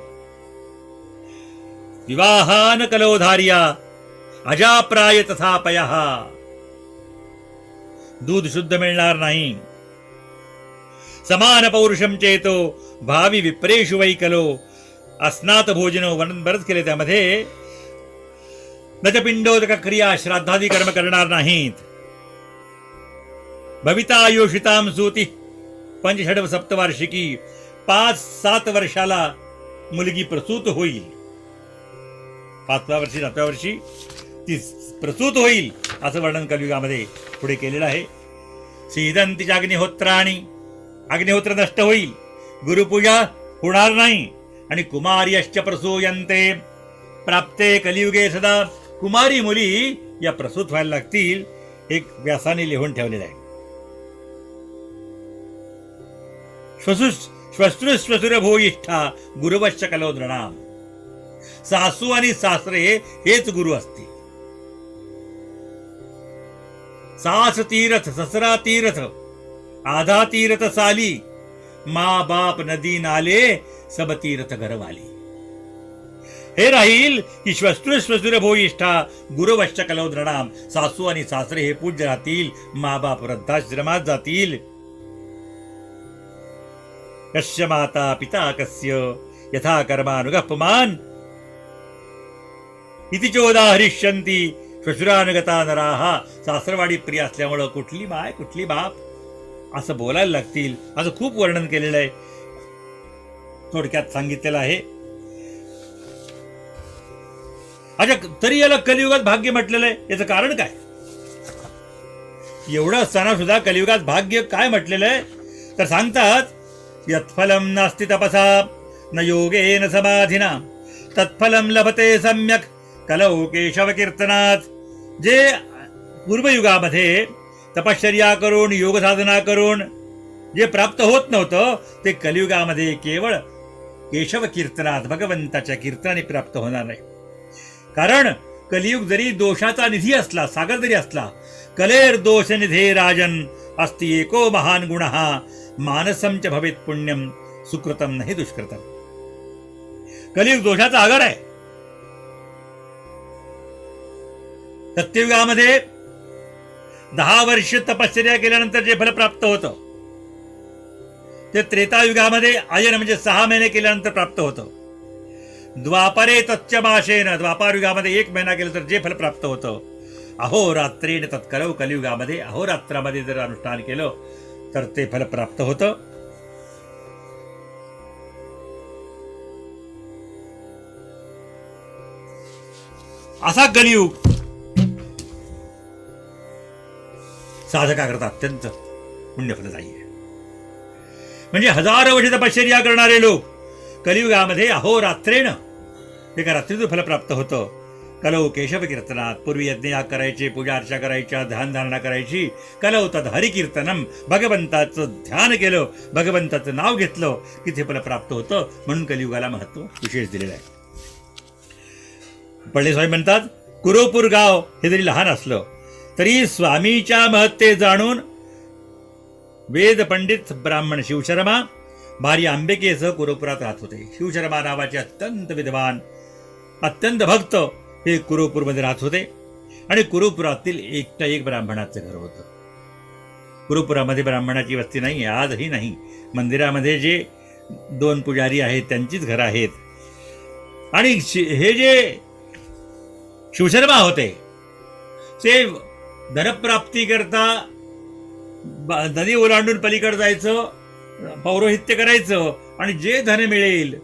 विवाहान कलोधार्या अजाप्राय तथा पयः. दूध शुद्ध मिळणार नाही. समान पौरुषम चेतो भावी विप्रेषु वै कलो. अस्नात भोजनो, वर्णन बरंच केले त्यामध्ये. न च पिंडोदक क्रिया, श्राद्धादी कर्म करणार नाहीत. भविता योषिताम सूती, पंचषड सप्तवार्षिकी, 5-7 वर्षाला मुलगी प्रसूत होईल. 5व्या वर्षी 7व्या वर्षी ती प्रसूत होईल असं वर्णन कलियुगामध्ये पुढे केलेलं आहे. सीदंतीच्या अग्निहोत्राणी, अग्निहोत्र नष्ट होईल. गुरुपूजा होणार नाही. आणि कुमार्यश्च प्रसूयन्ते प्राप्ते कलियुगे सदा. कुमारी मुली या प्रसूत व्हायला लागतील. एक व्यासाने लिहून ठेवलेलं आहे. श्वश्रुश्वशुर भूयिष्ठा गुरुवश्च कलो नृणाम. सासू आणि सासरे हेच गुरु असतील. सास तीर्थ, ससरा तीर्थ, आधा तीर्थ साली, माँ बाप नदी नाले, सब तीर्थ घरवाली. हे राहील की श्वश्रुश्वशुर भूयिष्ठा गुरुवश्च कलो नृणाम. सासू आणि सासरे हे पूज्य राहतील. माँ बाप वृद्धाश्रमात जातील. कस्य माता पिता कस्य यथा कर्मानुगः पुमान् इति चोदाहरिष्यन्ति श्वशुरानुगता नराः. सासरवाडी प्रिय असल्यामुळं कुठली माय कुठली बाप असं बोलायला लागतील. असं खूप वर्णन केलेलं आहे. थोडक्यात सांगितलेलं आहे. अच्छा, तरी याला कलियुगात भाग्य म्हटलेलं आहे. याचं कारण काय? एवढं असताना सुद्धा कलियुगात भाग्य काय म्हटलेलं आहे तर सांगतात, यत्फलम नास्ति तपसा न योगेन समाधिना तत्फलम लभते सम्यक कलौ केशव कीर्तनात. जे पूर्वयुगामध्ये तपश्चर्या करून योग साधना करून जे प्राप्त होत नव्हतं ते कलियुगामध्ये केवळ केशव कीर्तनात, भगवंताच्या कीर्तनाने प्राप्त होणार नाही. कारण कलियुग जरी दोषाचा निधी असला, सागर जरी असला, कलेर्दोष निधे राजन अस्ति एको महान गुणः मानसम च भवेत पुण्यम सुकृतम नाही दुष्कृतम. कलियुग दोषाचा आगर आहे. सत्ययुगामध्ये 10 वर्ष तपश्चर्या केल्यानंतर जे फल प्राप्त होतं ते त्रेतायुगामध्ये आयन म्हणजे 6 महिने केल्यानंतर प्राप्त होतं. द्वापरे तच्चमाशेन द्वापार युगामध्ये 1 महिना केलं तर जे फल प्राप्त होतं अहोरात्रेण तत्कलव कलियुगामध्ये अहोरात्रामध्ये जर अनुष्ठान केलं तर ते फल प्राप्त होतं. असा कलियुग साधकाकरता अत्यंत पुण्यफलदायी आहे. म्हणजे हजारो वर्ष तपश्चर्या करणारे लोक कलियुगामध्ये अहोरात्रेण एका रात्रीतून फल प्राप्त होतं. कलौ केशव कीर्तनात पूर्वी यज्ञयाग करायचे, पूजा अर्चा करायच्या, ध्यानधारणा करायची. कलौ तद हरिकीर्तनम भगवंताचं ध्यान केलं, भगवंताचं नाव घेतलं की ते फल प्राप्त होतं. म्हणून कलियुगाला महत्व विशेष दिलेलं आहे. पडले स्वामी म्हणतात कुरोपूर गाव हे जरी लहान असलं तरी स्वामीच्या महत्ते जाणून वेद पंडित ब्राह्मण शिवशर्मा भारी आंबेकेसह कुरोपुरात राहत होते. शिवशर्मा नावाचे अत्यंत विद्वान अत्यंत भक्त हे कुरोपूरमध्ये राहत होते. आणि कुरुपुरातील एकटा एक ब्राह्मणाचं घर होतं. कुरुपुरामध्ये ब्राह्मणाची वस्ती नाही, आजही नाही. मंदिरामध्ये जे 2 पुजारी आहेत त्यांचीच घरं आहेत. आणि हे जे शिवशर्मा होते ते धनप्राप्ती करता नदी ओलांडून पलीकडे जायचं, पौरोहित्य करायचं आणि जे धन मिळेल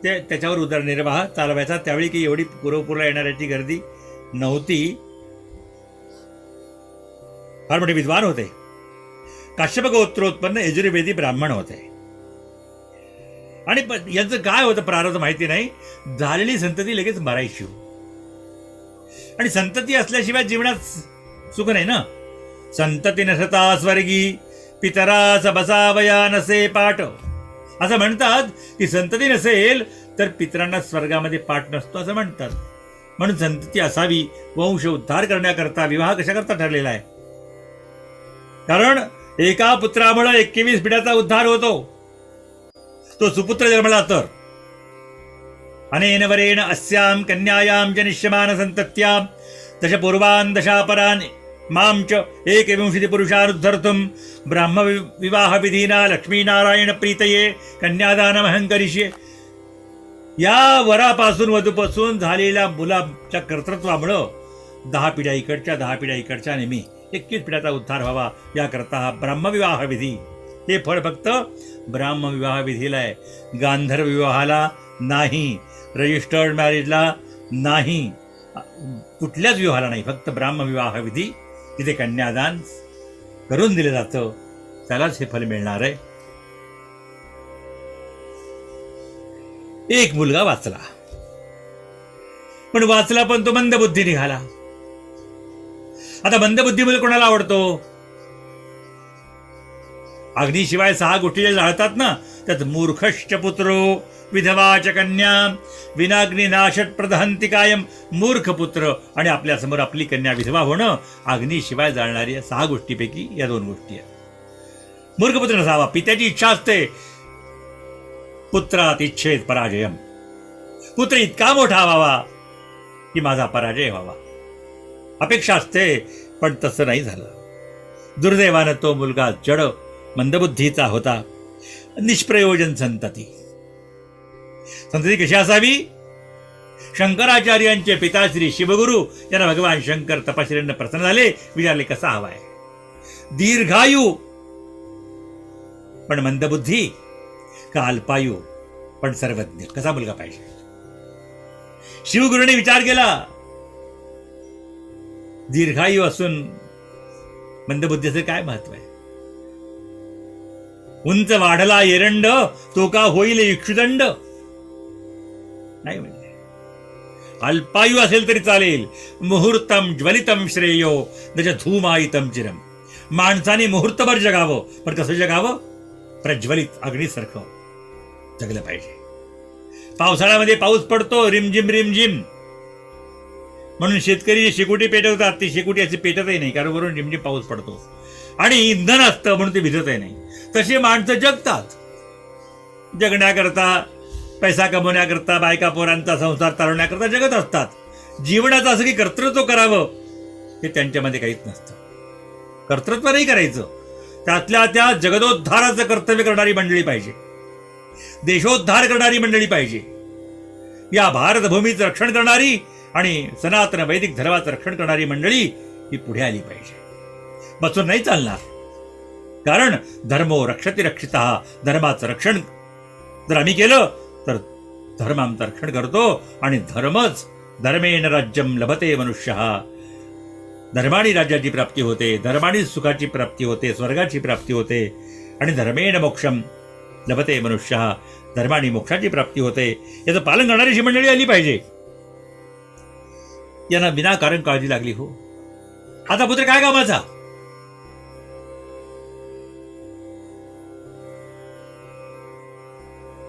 ते त्याच्यावर उदरनिर्वाह चालवायचा. त्यावेळी की एवढी कुरुपुरला येणाऱ्याची गर्दी नव्हती. फार मोठे विद्वान होते. काश्यप गोत्रोत्पन्न यजुर्वेदी ब्राह्मण होते. आणि यांचं काय होतं प्रारब्ध माहिती नाही. झालेली संतती लगेच मरायची. आणि संतती असल्याशिवाय जीवनात सुख नाही ना. संतती नसता स्वर्गी पितरास बसावया नसे पाठ असं म्हणतात की संतती नसेल तर पितरांना स्वर्गामध्ये पाठ नसतो असं म्हणतात. म्हणून संतती असावी. वंश उद्धार करण्याकरता विवाह कशाकरता ठरलेला आहे? कारण एका पुत्रामुळे 21 पिढ्याचा उद्धार होतो. तो सुपुत्र जन्मला तर अनेन वरेण अस्याम कन्यायाम जनिष्यमान संतत्याम दश पूर्वान दशापरान मांच एकविंशति पुरुषानुद्धर्तुम ब्राह्म विवाह विधीना लक्ष्मीनारायण प्रीतये कन्यादानमहं करिष्ये. या वरापासून वधूपासून झालेल्या मुलाच्या कर्तृत्वामुळं 10 पिढ्या इकडच्या 10 पिढ्या इकडच्या नेहमी 21 पिढ्याचा उद्धार व्हावा याकरता हा ब्राह्मविवाह विधी. हे फळ फक्त ब्राह्मविवाह विधीला आहे. गांधर्व विवाहाला नाही, रजिस्टर्ड मॅरेजला नाही, कुठल्याच विवाहाला नाही. फक्त ब्राह्मविवाह विधी तिथे कन्यादान करून दिलं जातं. त्यालाच हे फल मिळणार आहे. एक मुलगा वाचला, पण वाचला पण तो मंदबुद्धी निघाला. आता मंदबुद्धी मुलं कोणाला आवडतो? अग्नीशिवाय 6 गोष्टी जे जाळतात ना त्यात मूर्खश्च पुत्रो विधवाच कन्या विनाग्नी नाशट प्रदहंती कायम. मूर्ख पुत्र आणि आपल्या समोर आपली कन्या विधवा होणं अग्नीशिवाय जाळणारी 6 गोष्टीपैकी या 2 गोष्टी आहेत. मूर्ख पुत्र नसावा. पित्याची इच्छा असते पुत्रात इच्छेत पराजयम. पुत्र इतका मोठा व्हावा की माझा पराजय व्हावा अपेक्षा असते, पण तसं नाही झालं. दुर्दैवानं तो मुलगा जड मंदबुद्धीचा होता. निष्प्रयोजन संतती. संतती कशी असावी? शंकराचार्यांचे पिता श्री शिवगुरु यांना भगवान शंकर तपश्चर्याने प्रसन्न झाले. विचारले कसा हवाय? दीर्घायू पण मंदबुद्धी का अल्पायू पण सर्वज्ञ? कसा मुलगा पाहिजे? शिवगुरूने विचार केला. दीर्घायू असून मंदबुद्धीचं काय महत्व आहे? उंच वाढला एरंड तो का होईल इक्षुदंड? नाही म्हणजे अल्पायू असेल तरी चालेल. मुहूर्तम ज्वलितम श्रेयो नज धूमायितम चिरम. माणसाने मुहूर्तभर जगावं, पण कसं जगावं? प्रज्वलित अग्नीसारखं जगलं पाहिजे. पावसाळ्यामध्ये पाऊस पडतो रिमझिम रिमझिम. म्हणून शेतकरी जे शेकोटी पेटवतात ती शेकोटी अशी पेटतही नाही, कारण वरून रिमझिम पाऊस पडतो आणि इंधन असतं म्हणून ते भिजतही नाही. तशी माणसं जगतात. जगण्याकरता, पैसा कमवण्याकरता, बायका पोरांचा संसार चालवण्याकरता जगत असतात. जीवनाचं असं की कर्तृत्व करावं हे त्यांच्यामध्ये काहीच नसतं. कर्तृत्व नाही करायचं, त्यातल्या त्या जगदोद्धाराचं कर्तव्य करणारी मंडळी पाहिजे, देशोद्धार करणारी मंडळी पाहिजे, या भारतभूमीचं रक्षण करणारी आणि सनातन वैदिक धर्माचं रक्षण करणारी मंडळी ही पुढे आली पाहिजे. बसून नाही चालणार, कारण धर्मो रक्षति रक्षितः, धर्माचं रक्षण जर आम्ही केलं तर धर्म आमचं रक्षण करतो आणि धर्मच धर्मेण राज्यम लभते मनुष्यः. धर्माने राज्याची प्राप्ती होते, धर्माने सुखाची प्राप्ती होते, स्वर्गाची प्राप्ती होते आणि धर्मेण मोक्षम लभते मनुष्यः, धर्माने मोक्षाची प्राप्ती होते. याचं पालन करणारी अशी मंडळी आली पाहिजे. यांना विनाकारण काळजी लागली हो. आता पुत्र काय कामाचा?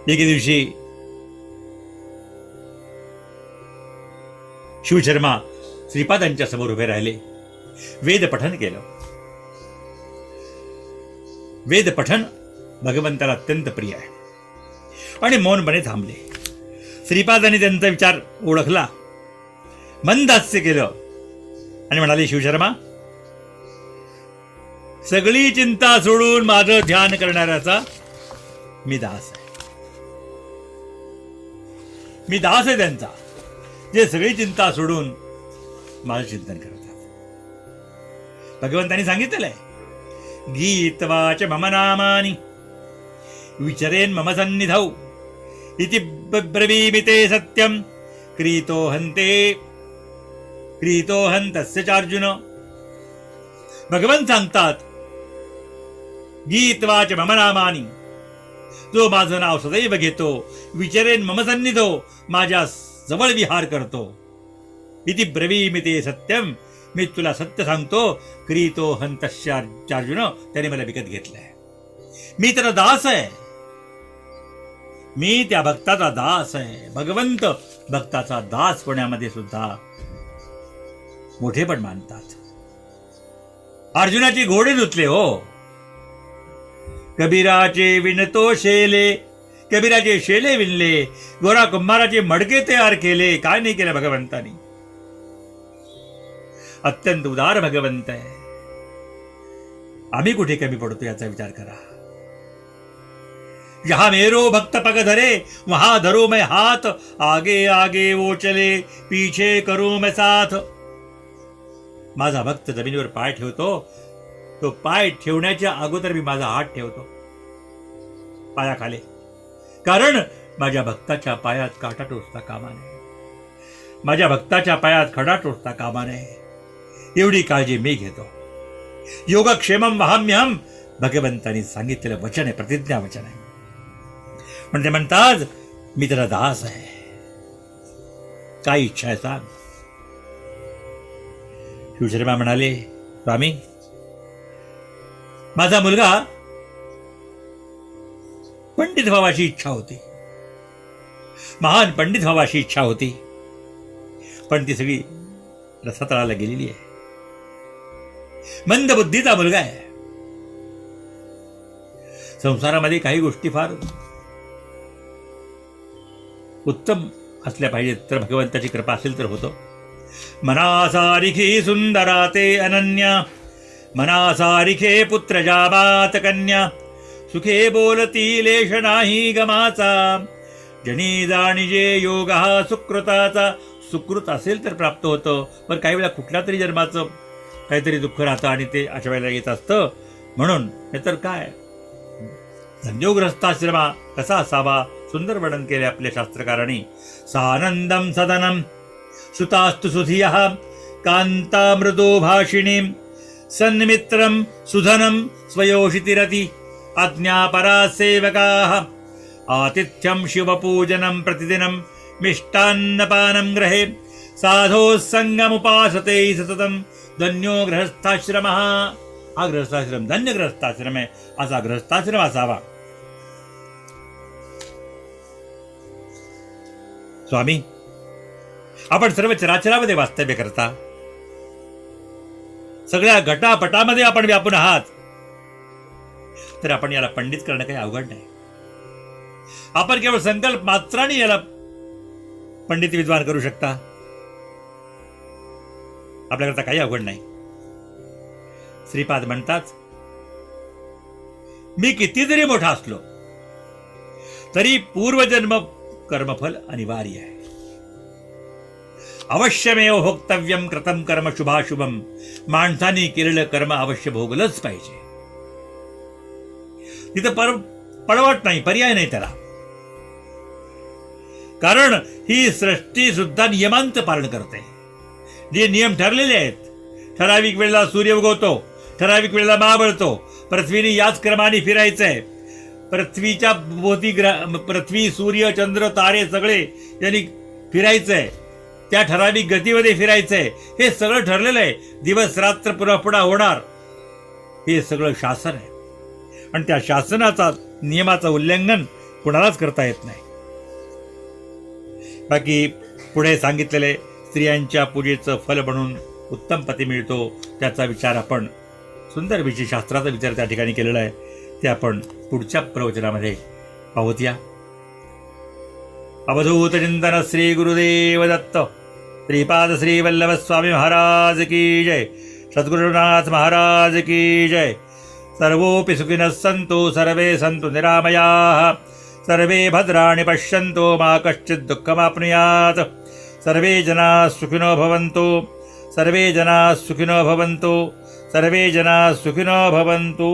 एके दिवशी शिवशर्मा श्रीपादांच्या समोर उभे राहिले. वेद पठन केलं. वेद पठन भगवंताला अत्यंत प्रिय आहे आणि मौनपणे थांबले. श्रीपादांनी त्यांचा विचार ओळखला, मंद हास्य केलं आणि म्हणाले, शिवशर्मा, सगळी चिंता सोडून माझं ध्यान करणाऱ्याचा मी दास आहे. मी दास आहे त्यांचा, जे सगळी चिंता सोडून माझं चिंतन करतात. भगवंतांनी सांगितलेलं आहे, गीतवाच मम नामानि विचरेन मम सन्निधौ इति ब्रवीमि ते सत्यम क्रीतोहं तस्य चार्जुन. भगवंत सांगतात, गीतवाच मम नामानि, जो माझं नाव सदैव घेतो, विचरेन मम सन्निधौ, माझ्या जवळ विहार करतो, इति ब्रवीमि ते सत्यम, मी तुला सत्य सांगतो, क्रीतोहं तस्य चार्जुन, त्याने मला विकत घेतलंय. मी त्याला दास आहे, मी त्या भक्ताचा दास आहे. भगवंत भक्ताचा दास होण्यामध्ये सुद्धा मोठेपण मानतात. अर्जुनाची घोडे धुतले हो. कबीराचे विणतो शेले, कबीराचे शेले विणले, गोरा कुंभाराचे मडके तयार केले. काय नाही केलं भगवंतानी. अत्यंत उदार भगवंत आहे. आम्ही कुठे कमी पडतो याचा विचार करा. जहां मेरो भक्त पग धरे वहां धरो मैं हात, आगे आगे वो चले पीछे करू मैं साथ. माझा भक्त जमिनीवर पाय ठेवतो, तो पाय ठेवण्याच्या अगोदर मी माझा हात ठेवतो पायाखाली, कारण माझ्या भक्ताच्या पायात काटा टोचता कामा नये, माझ्या भक्ताच्या पायात खडा टोचता कामा नये, एवढी काळजी मी घेतो. योगक्षेमम वहाम्यहम, भगवंतांनी सांगितलेलं वचन आहे, प्रतिज्ञा वचन आहे. म्हणजे म्हणतात, मी त्याला दास आहे. काय इच्छा आहे सांग. शिवशर्मा म्हणाले, स्वामी, माझा मुलगा पंडित व्हावाची इच्छा होती, महान पंडित व्हावाची इच्छा होती, पण ती सगळी रसातळाला गेलेली आहे. मंद बुद्धीचा मुलगा आहे. संसारामध्ये काही गोष्टी फार उत्तम असल्या पाहिजेत, तर भगवंताची कृपा असेल तर होतं. मनासारिखी सुंदरा ते अनन्या, मनासारिखे पुत्र जाबात कन्या, सुखे बोलती लेश नाही गमाचा, जनी जाणीजे योग हा सुकृताचा. सुकृत असेल तर प्राप्त होतं, पण काही वेळा कुठल्या तरी जन्माचं काहीतरी दुःख राहतं आणि ते अशा वेळेला येत असतं. म्हणून नाहीतर काय, धन्योग्रस्ताश्रमा कसा असावा सुंदर वर्णन केले आपल्या शास्त्रकारांनी. सानंदम सदनम सुतास्तु सुधियः कांता मृदो भाषिणीं सन्मित्रम सुधनम स्वयोषितिरति आज्ञापरा सेवकाः आतिथ्यम शिवपूजनम प्रतिदिनं मिष्टान्नपानं ग्रहे साधो संगमुपासते सततम धन्यो गृहस्थाश्रमः. हा गृहस्थाश्रम धन्य गृहस्थाश्रम आहे, असा गृहस्थाश्रम असावा. स्वामी, आपण सर्व चराचरामध्ये वास्तव्य करता, सगळ्या घटापटामध्ये आपण व्यापून आहात, तर आपण याला पंडित करणं काही अवघड नाही. आपण केवळ संकल्प मात्राने याला पंडित विद्वान करू शकता. आपल्याकरता काही अवघड नाही. श्रीपाद म्हणतात, मी किती जरी मोठा असलो तरी पूर्वजन्म कर्मफल अनिवार्य आहे. अवश्यमेव भोक्तव्यम कृतम कर्म शुभाशुभम. माणसाने केलेलं कर्म अवश्य भोगलंच पाहिजे. तिथं पळवाट नाही, पर्याय नाही त्याला. कारण ही सृष्टी सुद्धा नियमांचं पालन करते. जे नियम ठरलेले आहेत, ठराविक वेळेला सूर्य उगवतो, ठराविक वेळेला महाबळतो, पृथ्वीने याच क्रमाने फिरायचंय, पृथ्वीच्या भोवती पृथ्वी सूर्य चंद्र तारे सगळे यांनी फिरायचंय, त्या ठराविक गतीमध्ये फिरायचंय. हे सगळं ठरलेलं आहे. दिवस रात्र पुन्हा होणार, हे सगळं शासन आहे. आणि त्या शासनाचा नियमाचं उल्लंघन कुणालाच करता येत नाही. बाकी पुढे सांगितलेले स्त्रियांच्या पूजेचं फल म्हणून उत्तम पती मिळतो, त्याचा विचार आपण सुंदर विषय शास्त्राचा विचार त्या ठिकाणी केलेला आहे. ते आपण पुढच्या प्रवचनामध्ये पाहूत. या अवधूत चिंतन श्री गुरुदेव दत्त. श्रीपाद श्री वल्लभ स्वामी महाराज की जय. सद्गुरुनाथ महाराज की जय. सर्वोपि सुखिनः सन्तु सर्वे सन्तु निरामयाः. सर्वे भद्राणि पश्यन्तु मा कश्चित् दुःखमाप्नुयात्. सर्वे जनाः सुखिनो भवन्तु. सर्वे जनाः सुखिनो भवन्तु. सर्वे जनाः सुखिनो भवन्तु.